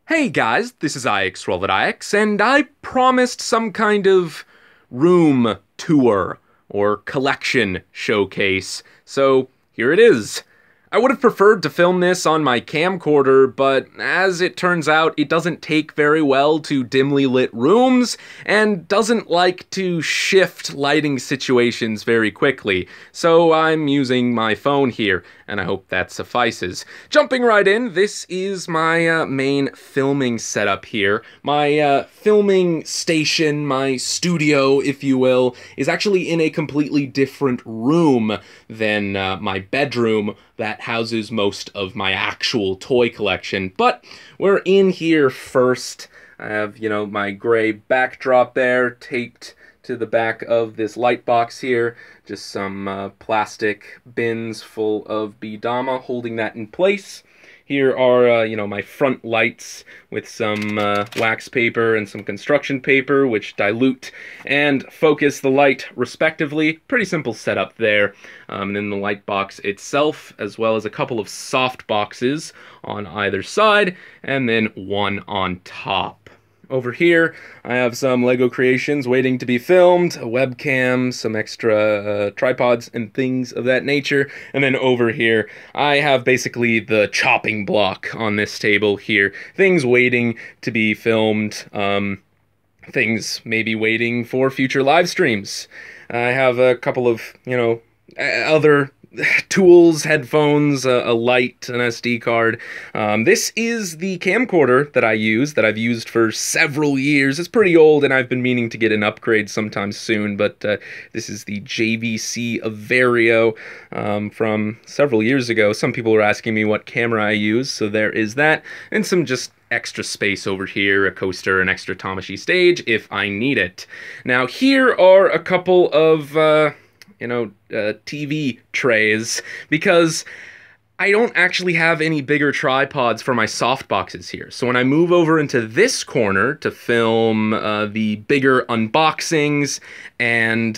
Hey guys, this is IX, and I promised some kind of room tour or collection showcase, so here it is. I would have preferred to film this on my camcorder, but as it turns out, it doesn't take very well to dimly lit rooms and doesn't like to shift lighting situations very quickly, so I'm using my phone here, and I hope that suffices. Jumping right in, this is my main filming setup here. My filming station, my studio, if you will, is actually in a completely different room than my bedroom that houses most of my actual toy collection. But we're in here first. I have, my gray backdrop there taped to the back of this light box here. Just some plastic bins full of Bidama holding that in place. Here are, my front lights with some wax paper and some construction paper, which dilute and focus the light respectively. Pretty simple setup there. And then the light box itself, as well as a couple of soft boxes on either side, and then one on top. Over here, I have some LEGO creations waiting to be filmed, a webcam, some extra tripods and things of that nature. And then over here, I have basically the chopping block on this table here. Things waiting to be filmed, things maybe waiting for future live streams. I have a couple of, other tools, headphones, a light, an SD card. This is the camcorder that I use, that I've used for several years. It's pretty old, and I've been meaning to get an upgrade sometime soon, but this is the JVC Averio from several years ago. Some people were asking me what camera I use, so there is that, and some just extra space over here, a coaster, an extra Tamashii stage if I need it. Now, here are a couple of TV trays, because I don't actually have any bigger tripods for my soft boxes here. So when I move over into this corner to film the bigger unboxings and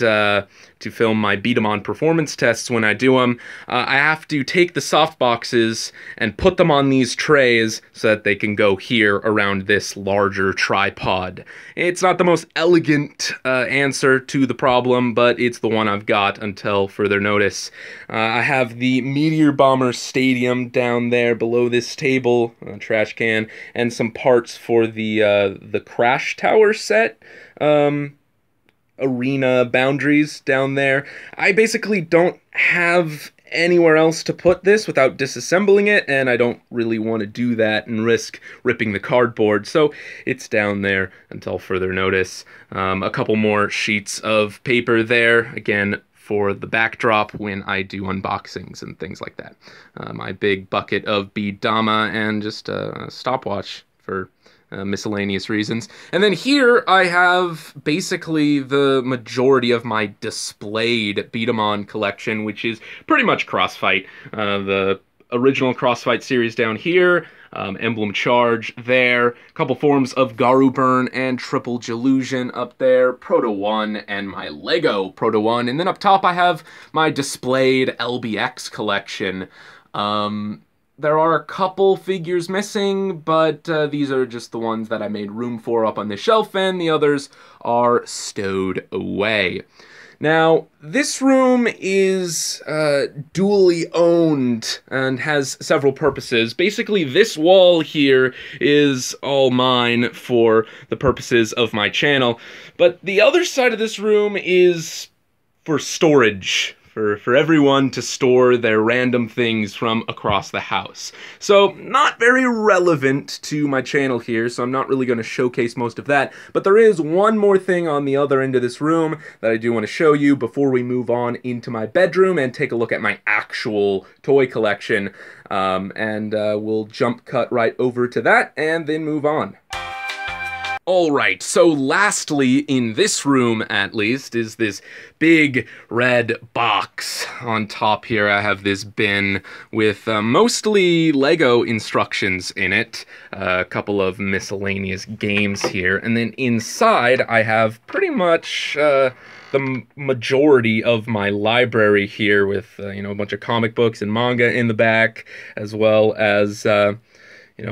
to film my Beat-em-on performance tests when I do them, I have to take the soft boxes and put them on these trays so that they can go here around this larger tripod. It's not the most elegant answer to the problem, but it's the one I've got until further notice. I have the Meteor Bomber Stadium down there below this table, a trash can, and some parts for the Crash Tower set. Arena boundaries down there. I basically don't have anywhere else to put this without disassembling it, and I don't really want to do that and risk ripping the cardboard, so it's down there until further notice. A couple more sheets of paper there, again, for the backdrop when I do unboxings and things like that. My big bucket of Bidama and just a stopwatch for miscellaneous reasons. And then here I have basically the majority of my displayed Beat-em-on collection, which is pretty much Crossfight. The original Crossfight series down here, Emblem Charge there, a couple forms of Garu Burn and Triple Delusion up there, Proto 1 and my Lego Proto 1, and then up top I have my displayed LBX collection. There are a couple figures missing, but these are just the ones that I made room for up on the shelf, and the others are stowed away. Now, this room is dually owned and has several purposes. Basically, this wall here is all mine for the purposes of my channel, but the other side of this room is for storage. For everyone to store their random things from across the house. So, not very relevant to my channel here, so I'm not really going to showcase most of that, but there is one more thing on the other end of this room that I do want to show you before we move on into my bedroom and take a look at my actual toy collection, and we'll jump cut right over to that and then move on. Alright, so lastly, in this room at least, is this big red box. On top here I have this bin with mostly Lego instructions in it, a couple of miscellaneous games here, and then inside I have pretty much the majority of my library here with, a bunch of comic books and manga in the back, as well as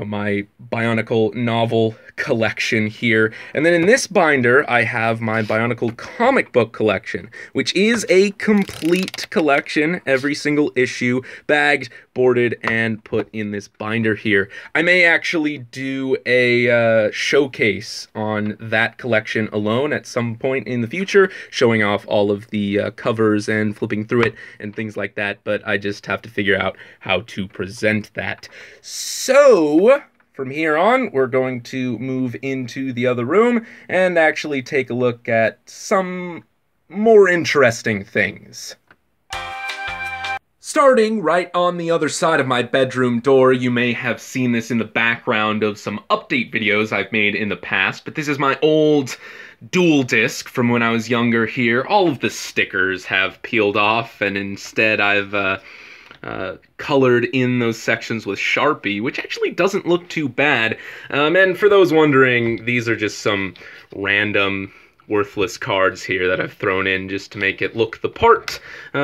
my Bionicle novel collection here. And then in this binder, I have my Bionicle comic book collection, which is a complete collection, every single issue, bagged, boarded, and put in this binder here. I may actually do a showcase on that collection alone at some point in the future, showing off all of the covers and flipping through it and things like that, but I just have to figure out how to present that. So, from here on, we're going to move into the other room and actually take a look at some more interesting things. Starting right on the other side of my bedroom door, you may have seen this in the background of some update videos I've made in the past, but this is my old dual disc from when I was younger here. All of the stickers have peeled off, and instead I've colored in those sections with Sharpie, which actually doesn't look too bad. And for those wondering, these are just some random worthless cards here that I've thrown in just to make it look the part,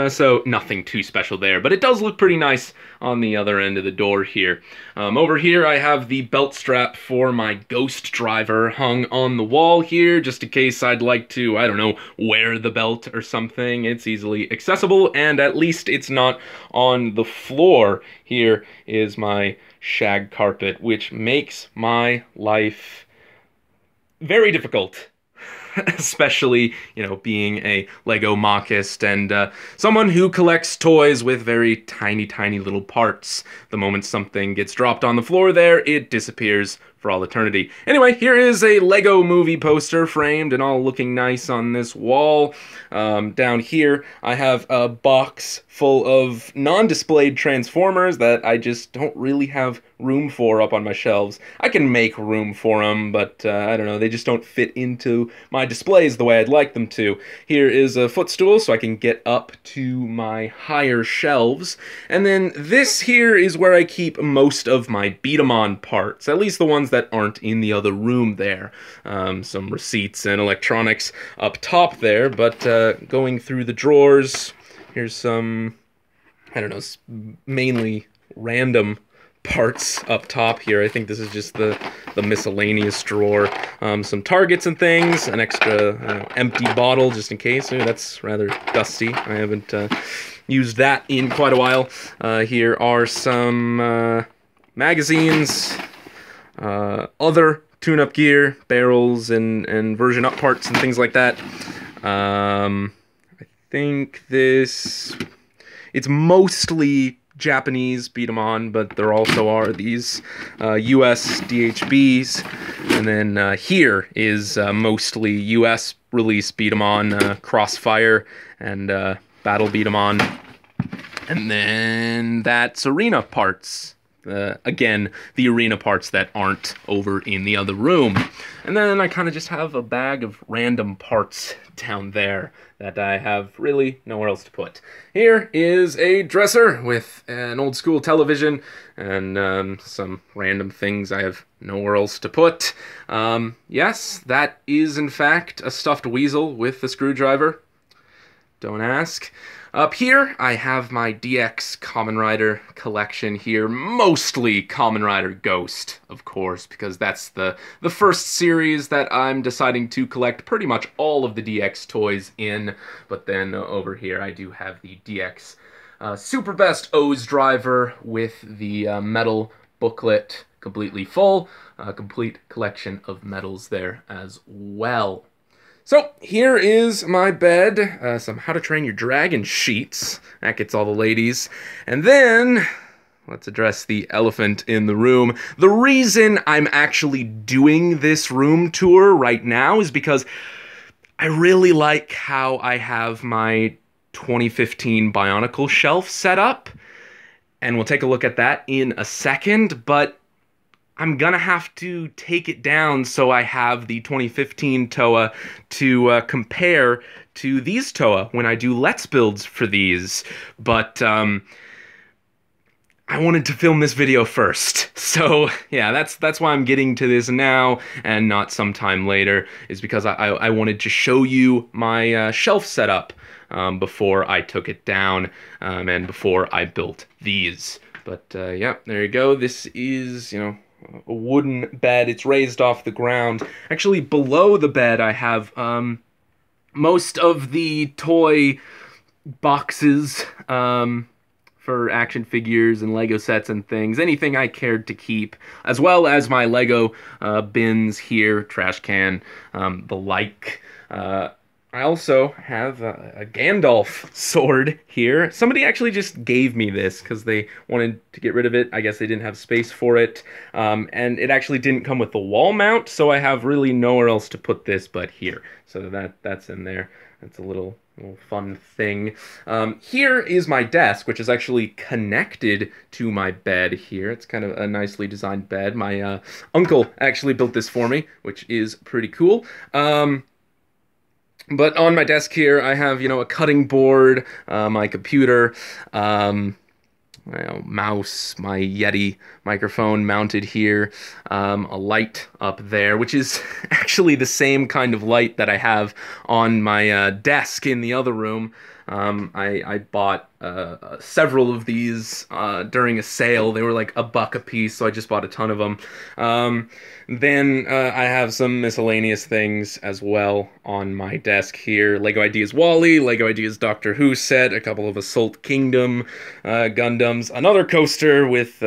so nothing too special there, but it does look pretty nice on the other end of the door here. Over here I have the belt strap for my Ghost Driver hung on the wall here, just in case I'd like to, I don't know, wear the belt or something. It's easily accessible, and at least it's not on the floor. Here is my shag carpet, which makes my life very difficult. Especially, being a Lego mockist and someone who collects toys with very tiny, tiny little parts. The moment something gets dropped on the floor there, it disappears for all eternity. Anyway, here is a Lego movie poster framed and all looking nice on this wall. Down here, I have a box full of non-displayed Transformers that I just don't really have room for up on my shelves. I can make room for them, but I don't know, they just don't fit into my displays the way I'd like them to. Here is a footstool so I can get up to my higher shelves. And then this here is where I keep most of my Beat-em-on parts, at least the ones that aren't in the other room there. Some receipts and electronics up top there, but going through the drawers, here's some, I don't know, mainly random parts up top here. I think this is just the miscellaneous drawer. Some targets and things, an extra empty bottle just in case. Ooh, that's rather dusty. I haven't used that in quite a while. Here are some magazines, other tune-up gear, barrels and version up parts and things like that. I think it's mostly Japanese Beat-em-on, but there also are these US DHBs, and then here is mostly US release Beat-em-on, Crossfire and Battle Beat-em-on, and then that's arena parts. Again, the arena parts that aren't over in the other room. And then I kind of just have a bag of random parts down there that I have really nowhere else to put. Here is a dresser with an old school television and some random things I have nowhere else to put. Yes, that is in fact a stuffed weasel with a screwdriver. Don't ask. Up here, I have my DX Kamen Rider collection here, mostly Kamen Rider Ghost, of course, because that's the first series that I'm deciding to collect pretty much all of the DX toys in, but then over here I do have the DX Super Best O's Driver with the metal booklet completely full, a complete collection of medals there as well. So, here is my bed, some How to Train Your Dragon sheets. That gets all the ladies. And then, let's address the elephant in the room. The reason I'm actually doing this room tour right now is because I really like how I have my 2015 Bionicle shelf set up. And we'll take a look at that in a second, but I'm gonna have to take it down so I have the 2015 Toa to compare to these Toa when I do Let's Builds for these. But I wanted to film this video first. So yeah, that's why I'm getting to this now and not sometime later, is because I wanted to show you my shelf setup before I took it down and before I built these. But yeah, there you go. This is, a wooden bed. It's raised off the ground. Actually, below the bed, I have most of the toy boxes for action figures and Lego sets and things, anything I cared to keep, as well as my Lego bins here, trash can, the like. I also have a Gandalf sword here. Somebody actually just gave me this because they wanted to get rid of it. I guess they didn't have space for it. And it actually didn't come with the wall mount, so I have really nowhere else to put this but here. So that's in there. That's a little fun thing. Here is my desk, which is actually connected to my bed here. It's kind of a nicely designed bed. My uncle actually built this for me, which is pretty cool. But on my desk here, I have, a cutting board, my computer, mouse, my Yeti microphone mounted here, a light up there, which is actually the same kind of light that I have on my desk in the other room. I bought several of these during a sale. They were like $1 a piece, so I just bought a ton of them. Then I have some miscellaneous things as well on my desk here. Lego Ideas WALL-E, Lego Ideas Doctor Who set, a couple of Assault Kingdom Gundams, another coaster with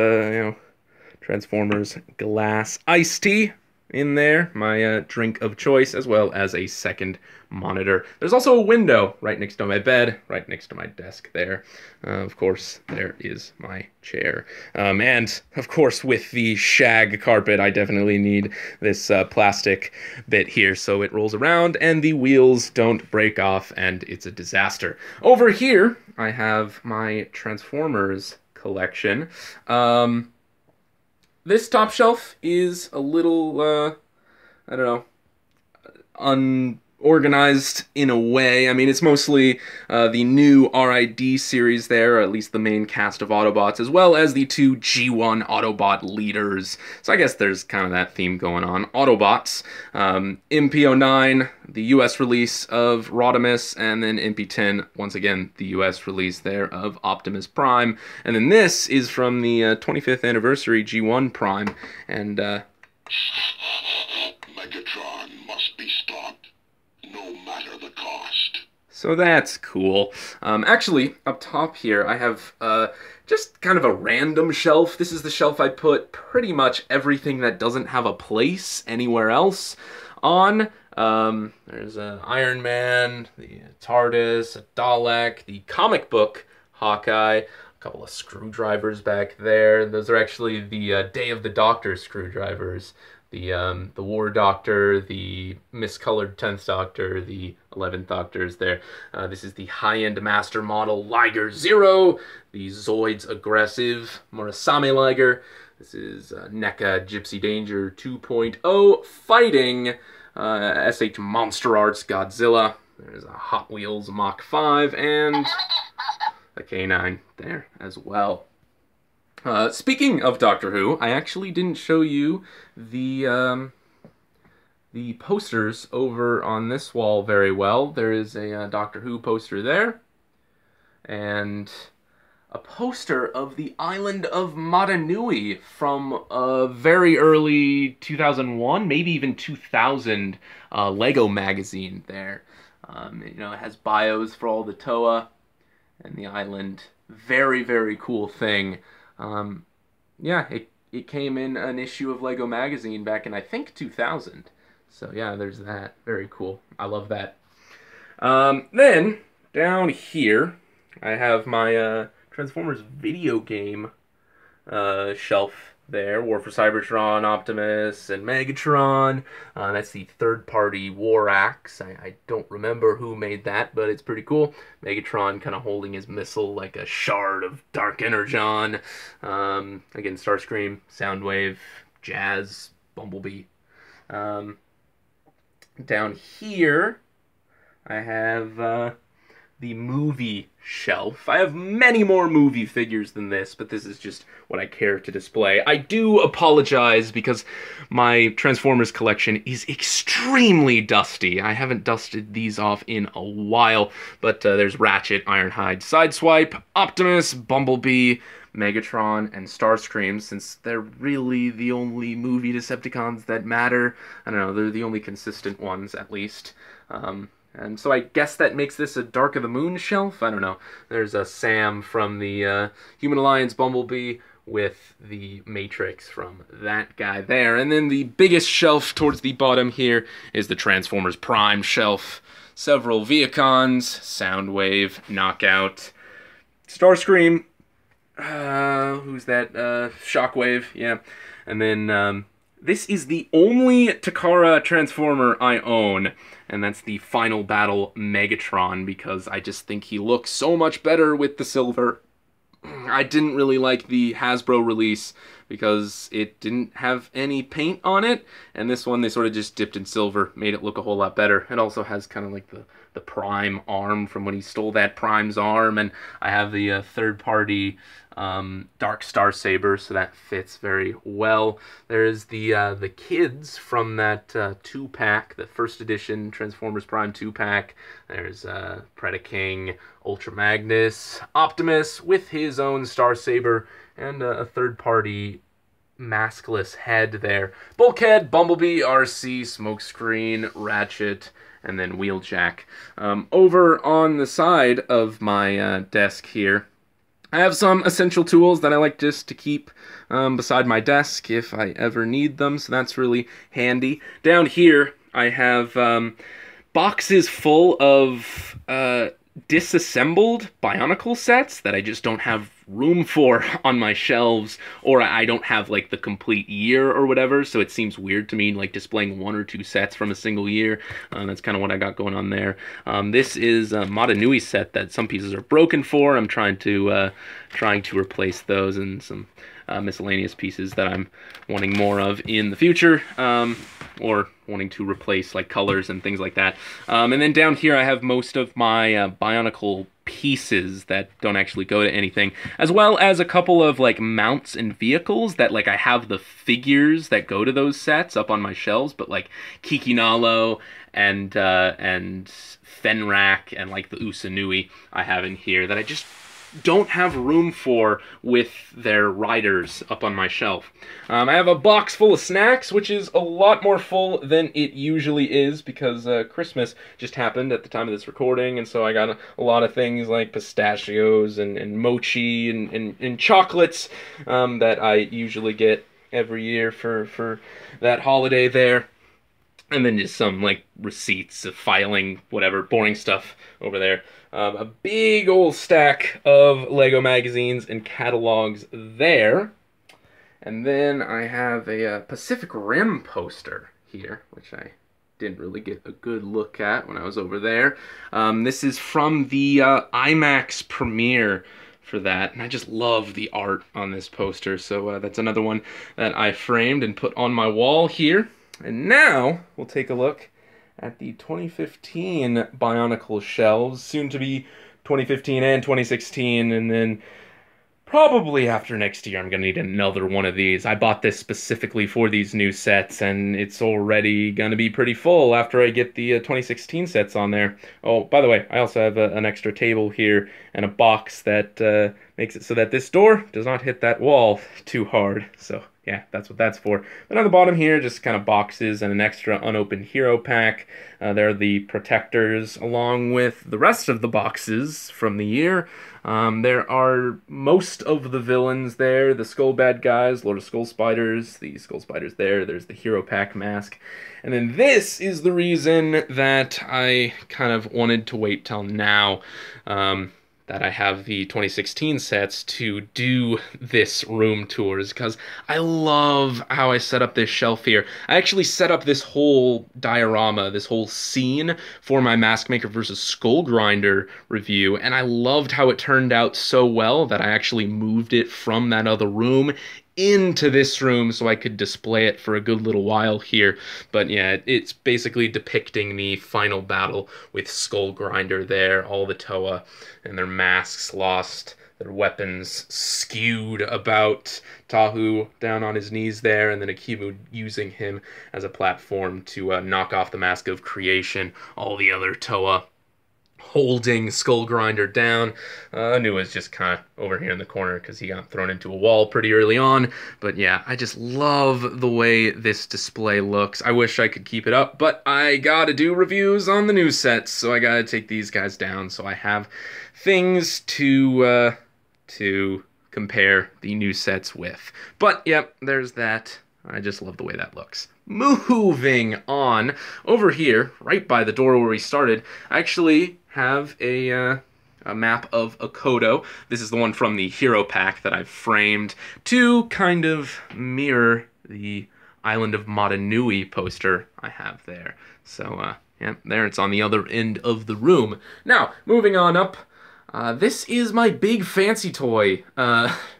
Transformers glass iced tea in there, my drink of choice, as well as a second monitor. There's also a window right next to my bed, right next to my desk there. Of course, there is my chair. And, of course, with the shag carpet, I definitely need this plastic bit here so it rolls around and the wheels don't break off and it's a disaster. Over here, I have my Transformers collection. This top shelf is a little, I don't know, unorganized in a way. I mean, it's mostly the new RID series there, or at least the main cast of Autobots, as well as the 2 G1 Autobot leaders. So I guess there's kind of that theme going on. Autobots, MP09, the US release of Rodimus, and then MP10, once again, the US release there of Optimus Prime. And then this is from the 25th anniversary G1 Prime, and Megatron must be stopped, no matter the cost. So that's cool. Actually, up top here, I have just kind of a random shelf. This is the shelf I put pretty much everything that doesn't have a place anywhere else on. There's an Iron Man, the TARDIS, a Dalek, the comic book Hawkeye, a couple of screwdrivers back there. Those are actually the Day of the Doctor screwdrivers. The War Doctor, the miscolored 10th Doctor, the 11th Doctor is there. This is the high-end master model Liger Zero, the Zoids Aggressive Murasame Liger. This is NECA Gypsy Danger 2.0 fighting SH Monster Arts Godzilla. There's a Hot Wheels Mach 5 and a K9 there as well. Speaking of Doctor Who, I actually didn't show you the posters over on this wall very well. There is a Doctor Who poster there, and a poster of the island of Matanui from a very early 2001, maybe even 2000 Lego magazine there. It has bios for all the Toa and the island. Very, very cool thing. Yeah, it came in an issue of Lego magazine back in, I think, 2000. So yeah, there's that. Very cool. I love that. Then, down here, I have my Transformers video game shelf there. War for Cybertron, Optimus, and Megatron. That's the third-party War Axe. I don't remember who made that, but it's pretty cool. Megatron kind of holding his missile like a shard of Dark Energon. Again, Starscream, Soundwave, Jazz, Bumblebee. Down here, I have the movie shelf. I have many more movie figures than this, but this is just what I care to display. I do apologize because my Transformers collection is extremely dusty. I haven't dusted these off in a while, but there's Ratchet, Ironhide, Sideswipe, Optimus, Bumblebee, Megatron and Starscream, since they're really the only movie Decepticons that matter. I don't know, they're the only consistent ones, at least. And so I guess that makes this a Dark of the Moon shelf? I don't know. There's a Sam from the Human Alliance Bumblebee with the Matrix from that guy there. And then the biggest shelf towards the bottom here is the Transformers Prime shelf. Several Viacons, Soundwave, Knockout, Starscream, who's that? Shockwave, yeah. And then this is the only Takara Transformer I own, and that's the Final Battle Megatron, because I just think he looks so much better with the silver. I didn't really like the Hasbro release because it didn't have any paint on it, and this one they sort of just dipped in silver, made it look a whole lot better. It also has kind of like the Prime arm from when he stole that Prime's arm, and I have the third-party Dark Star Saber, so that fits very well. There's the kids from that 2-pack, the first edition Transformers Prime 2-pack. There's Predaking, Ultra Magnus, Optimus with his own Star Saber, and a third-party maskless head there. Bulkhead, Bumblebee, RC, Smokescreen, Ratchet, and then Wheeljack. Over on the side of my desk here, I have some essential tools that I like just to keep beside my desk if I ever need them, so that's really handy. Down here, I have boxes full of disassembled Bionicle sets that I just don't have room for on my shelves, or I don't have like the complete year or whatever, so it seems weird to me like displaying 1 or 2 sets from a single year. That's kind of what I got going on there. This is a Madanui set that some pieces are broken for. I'm trying to replace those and some miscellaneous pieces that I'm wanting more of in the future, or wanting to replace like colors and things like that. And then down here I have most of my Bionicle pieces that don't actually go to anything, as well as a couple of like mounts and vehicles that like I have the figures that go to those sets up on my shelves, but like Kikinalo and Fenrak and like the Usanui I have in here that I just don't have room for with their riders up on my shelf. I have a box full of snacks, which is a lot more full than it usually is because Christmas just happened at the time of this recording, and so I got a lot of things like pistachios and mochi and chocolates that I usually get every year for that holiday there. And then just some, like, receipts of filing, whatever, boring stuff over there. A big old stack of LEGO magazines and catalogs there. And then I have a Pacific Rim poster here, which I didn't really get a good look at when I was over there. This is from the IMAX premiere for that, and I just love the art on this poster, so that's another one that I framed and put on my wall here. And now we'll take a look at the 2015 Bionicle shelves, soon to be 2015 and 2016, and then probably after next year I'm going to need another one of these. I bought this specifically for these new sets, and it's already going to be pretty full after I get the 2016 sets on there. Oh, by the way, I also have an extra table here and a box that makes it so that this door does not hit that wall too hard, so yeah, that's what that's for. But on the bottom here, just kind of boxes and an extra unopened hero pack. There are the protectors along with the rest of the boxes from the year. There are most of the villains there, the Skull Bad Guys, Lord of Skull Spiders, the Skull Spiders there, there's the hero pack mask. And then this is the reason that I kind of wanted to wait till now. That I have the 2016 sets to do this room tours, because I love how I set up this shelf here. I actually set up this whole diorama, this whole scene for my Mask Maker vs. Skull Grinder review, and I loved how it turned out so well that I actually moved it from that other room into this room so I could display it for a good little while here. But yeah, it's basically depicting the final battle with Skull Grinder there, all the Toa and their masks lost, their weapons skewed about, Tahu down on his knees there, and then Akimu using him as a platform to knock off the Mask of Creation, all the other Toa holding Skull Grinder down. Anua's just kind of over here in the corner because he got thrown into a wall pretty early on. But yeah, I just love the way this display looks. I wish I could keep it up, but I gotta do reviews on the new sets, so I gotta take these guys down. So I have things to compare the new sets with. But yep, there's that. I just love the way that looks. Moving on, over here, right by the door where we started, I actually have a map of Akodo. This is the one from the Hero Pack that I've framed to kind of mirror the Island of Motunui poster I have there. So, yeah, there it's on the other end of the room. Now, moving on up, this is my big fancy toy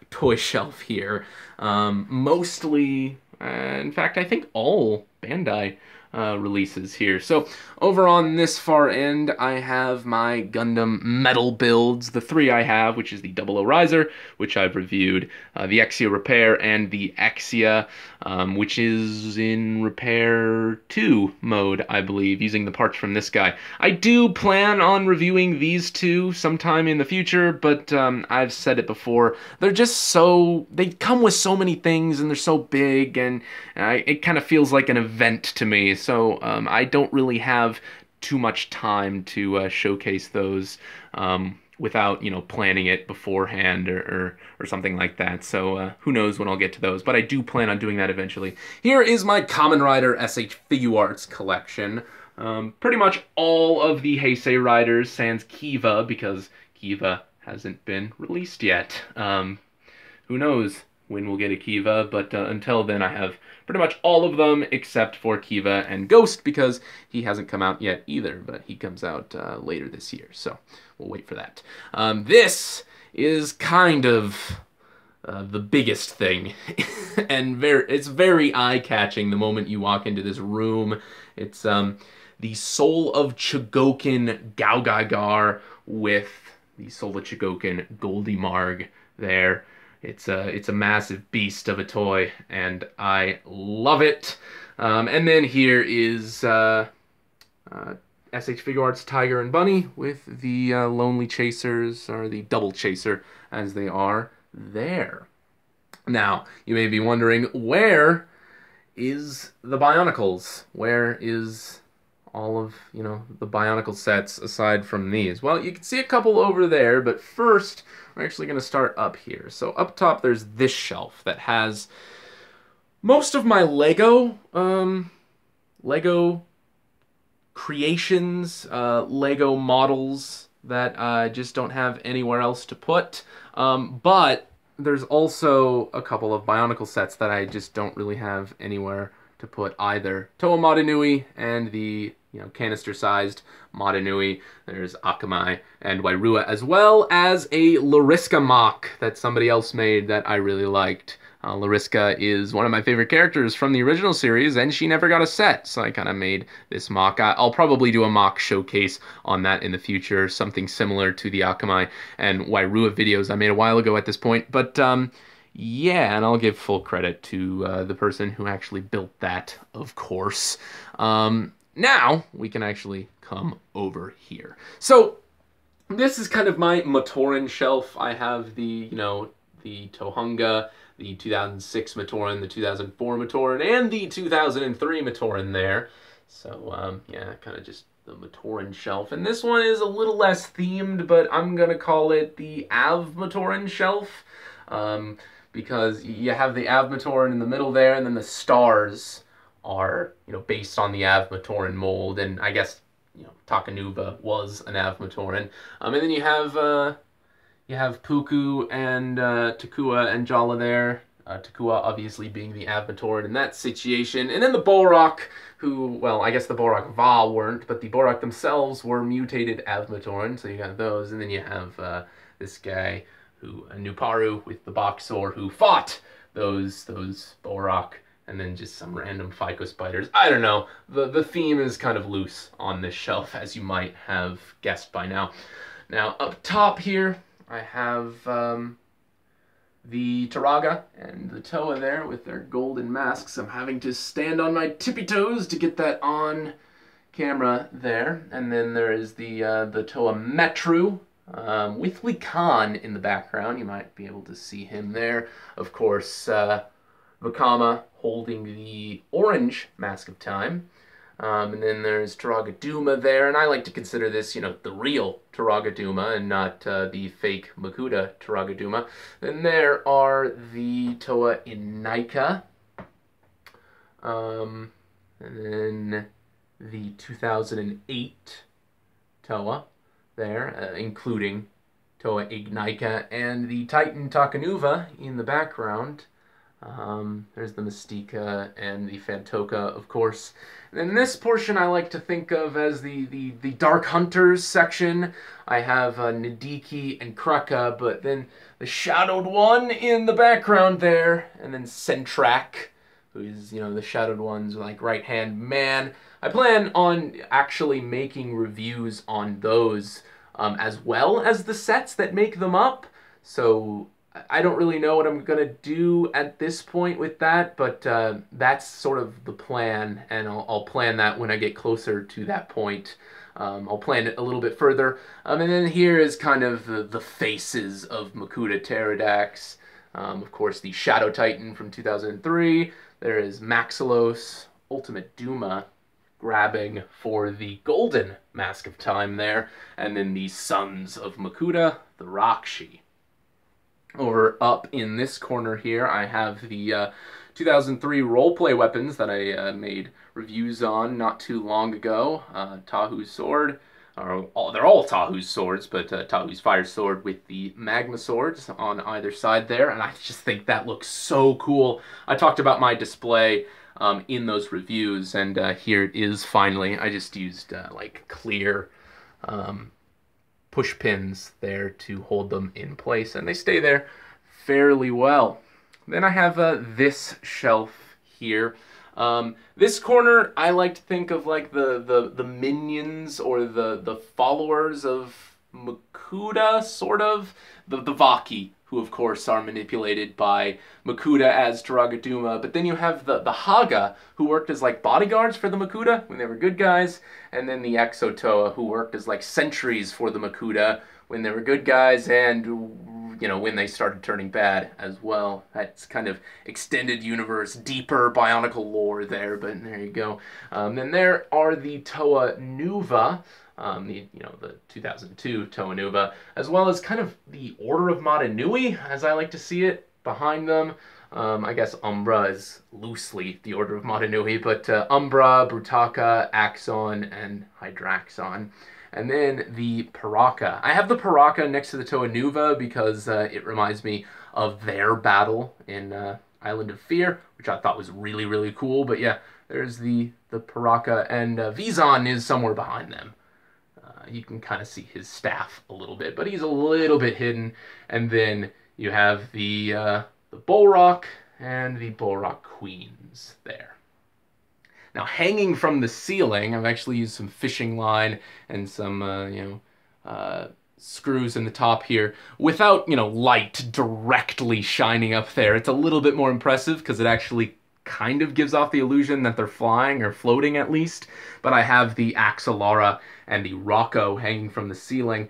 toy shelf here. Mostly, in fact, I think all Bandai releases here. So over on this far end, I have my Gundam metal builds, the three I have, which is the 00 Riser, which I've reviewed, the Exia Repair, and the Exia, which is in Repair 2 mode, I believe, using the parts from this guy. I do plan on reviewing these two sometime in the future, but I've said it before, they're just so, they come with so many things, and they're so big, and it kind of feels like an event to me. So I don't really have too much time to showcase those without, you know, planning it beforehand or something like that. So who knows when I'll get to those, but I do plan on doing that eventually. Here is my Kamen Rider SH Figuarts collection. Pretty much all of the Heisei Riders sans Kiva, because Kiva hasn't been released yet. Who knows when we'll get a Kiva, but until then I have pretty much all of them except for Kiva and Ghost, because he hasn't come out yet either, but he comes out later this year, so we'll wait for that. This is kind of the biggest thing, and it's very eye-catching the moment you walk into this room. It's the Soul of Chogokin Gao-Ga-Gar with the Soul of Chogokin Goldie Marg there. It's a massive beast of a toy, and I love it. And then here is SH Figuarts Tiger and Bunny with the Lonely Chasers, or the Double Chaser, as they are there. Now, you may be wondering, where is the Bionicles? Where is all of, you know, the Bionicle sets aside from these? Well, you can see a couple over there, but first we're actually going to start up here. So up top there's this shelf that has most of my Lego creations, Lego models that I just don't have anywhere else to put. But there's also a couple of Bionicle sets that I just don't really have anywhere to put either. Toa Motunui and the, you know, canister-sized Motunui. There's Akamai and Wairua, as well as a Lariska mock that somebody else made that I really liked. Lariska is one of my favorite characters from the original series, and she never got a set, so I kind of made this mock. I'll probably do a mock showcase on that in the future, something similar to the Akamai and Wairua videos I made a while ago at this point. But yeah, and I'll give full credit to the person who actually built that, of course. Now we can actually come over here. So this is kind of my Matoran shelf. I have the, you know, the Tohunga, the 2006 Matoran, the 2004 Matoran, and the 2003 Matoran there. So, yeah, kind of just the Matoran shelf. And this one is a little less themed, but I'm going to call it the Av Matoran shelf. Because you have the Av Matoran in the middle there, and then the stars are, you know, based on the Av Matoran mold. And I guess, you know, Takanuva was an Av Matoran. And then you have Puku and Takua and Jala there. Takua obviously being the Av Matoran in that situation. And then the Borak, who, well, I guess the Borak Va weren't, but the Borak themselves were mutated Av Matoran, so you got those. And then you have this guy, Nuparu with the Boxor, who fought those Borak, and then just some random Phyco spiders. I don't know. The theme is kind of loose on this shelf, as you might have guessed by now. Now, up top here, I have the Taraga and the Toa there with their golden masks. I'm having to stand on my tippy toes to get that on camera there. And then there is the Toa Metru with Lee Khan in the background. You might be able to see him there. Of course, Vakama holding the orange Mask of Time. And then there's Taraga there, and I like to consider this, the real Taraga and not the fake Makuta Taraga. Then there are the Toa Inaika, and then the 2008 Toa there, including Toa Ignika, and the Titan Takanuva in the background. There's the Mystica and the Fantoka, of course. And then this portion I like to think of as the Dark Hunters section. I have Nidiki and Kraka, but then the Shadowed One in the background there, and then Sentrak, who is, the Shadowed One's like right-hand man. I plan on actually making reviews on those as well as the sets that make them up. So I don't really know what I'm going to do at this point with that, but that's sort of the plan, and I'll plan that when I get closer to that point. I'll plan it a little bit further. And then here is kind of the faces of Makuta Pterodax. Of course, the Shadow Titan from 2003. There is Maxilos, Ultimate Duma, grabbing for the golden Mask of Time there. And then the Sons of Makuta, the Rakshi. Over up in this corner here, I have the 2003 roleplay weapons that I made reviews on not too long ago. Tahu's sword, they're all Tahu's swords, but Tahu's fire sword with the magma swords on either side there, and I just think that looks so cool. I talked about my display in those reviews, and here it is finally. I just used like clear push pins there to hold them in place, and they stay there fairly well. Then I have this shelf here. This corner I like to think of like the minions or the followers of Makuta, sort of. The Vaki, who of course are manipulated by Makuta as Taraga. But then you have the Haga, who worked as like bodyguards for the Makuta when they were good guys, and then the Exotoa, who worked as like sentries for the Makuta when they were good guys, and when they started turning bad as well. That's kind of extended universe, deeper Bionicle lore there, but there you go. Then there are the Toa Nuva, the 2002 Toa Nuva, as well as kind of the Order of Mata Nui, as I like to see it, behind them. I guess Umbra is loosely the Order of Mata Nui, but Umbra, Brutaka, Axon, and Hydraxon. And then the Paraka. I have the Paraka next to the Toa Nuva because it reminds me of their battle in Island of Fear, which I thought was really, really cool. But yeah, there's the Paraka, and Vizon is somewhere behind them. You can kind of see his staff a little bit, but he's a little bit hidden. And then you have the Bolrock and the Bolrock Queens there. Now, hanging from the ceiling, I've actually used some fishing line and some, screws in the top here without, light directly shining up there. It's a little bit more impressive because it actually kind of gives off the illusion that they're flying or floating at least. But I have the Axelara and the Rocco hanging from the ceiling.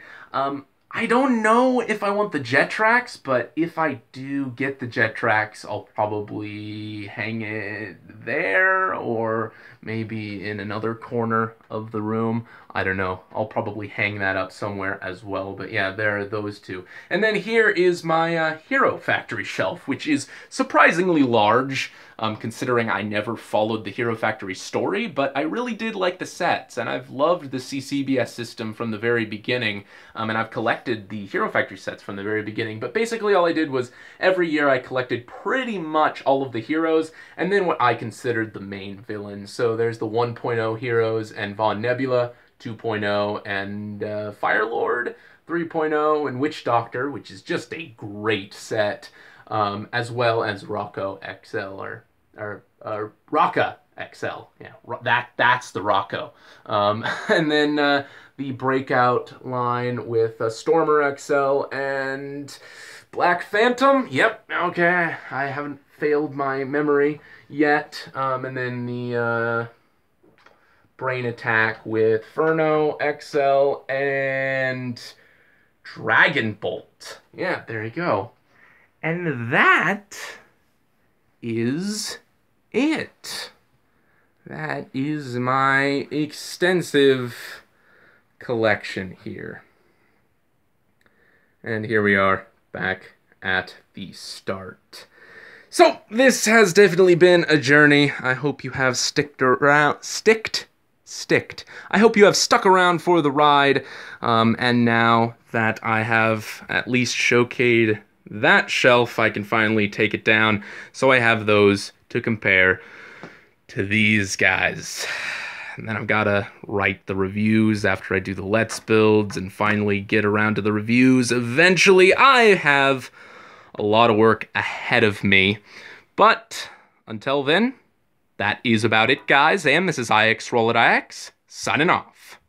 I don't know if I want the Jetrax, but if I do get the Jetrax, I'll probably hang it there or maybe in another corner of the room. I don't know. I'll probably hang that up somewhere as well. But yeah, there are those two. And then here is my Hero Factory shelf, which is surprisingly large, considering I never followed the Hero Factory story, but I really did like the sets, and I've loved the CCBS system from the very beginning, and I've collected the Hero Factory sets from the very beginning, but basically all I did was every year I collected pretty much all of the heroes, and then what I considered the main villains. So there's the 1.0 heroes and Von Nebula, 2.0, and Firelord, 3.0, and Witch Doctor, which is just a great set, as well as Rocco XL, or Rocca XL. Yeah, that's the Rocco. And then the Breakout line with Stormer XL and Black Phantom. Yep, okay, I haven't failed my memory yet. And then the Brain Attack with Furno, XL, and Dragon Bolt. Yeah, there you go. And that is it. That is my extensive collection here. And here we are, back at the start. So, this has definitely been a journey. I hope you have sticked around. I hope you have stuck around for the ride. And now that I have at least showcased that shelf, I can finally take it down. So I have those to compare to these guys. And then I've got to write the reviews after I do the Let's Builds and finally get around to the reviews. Eventually, I have a lot of work ahead of me. But until then, that is about it, guys. And this is IX Roll at IX, signing off.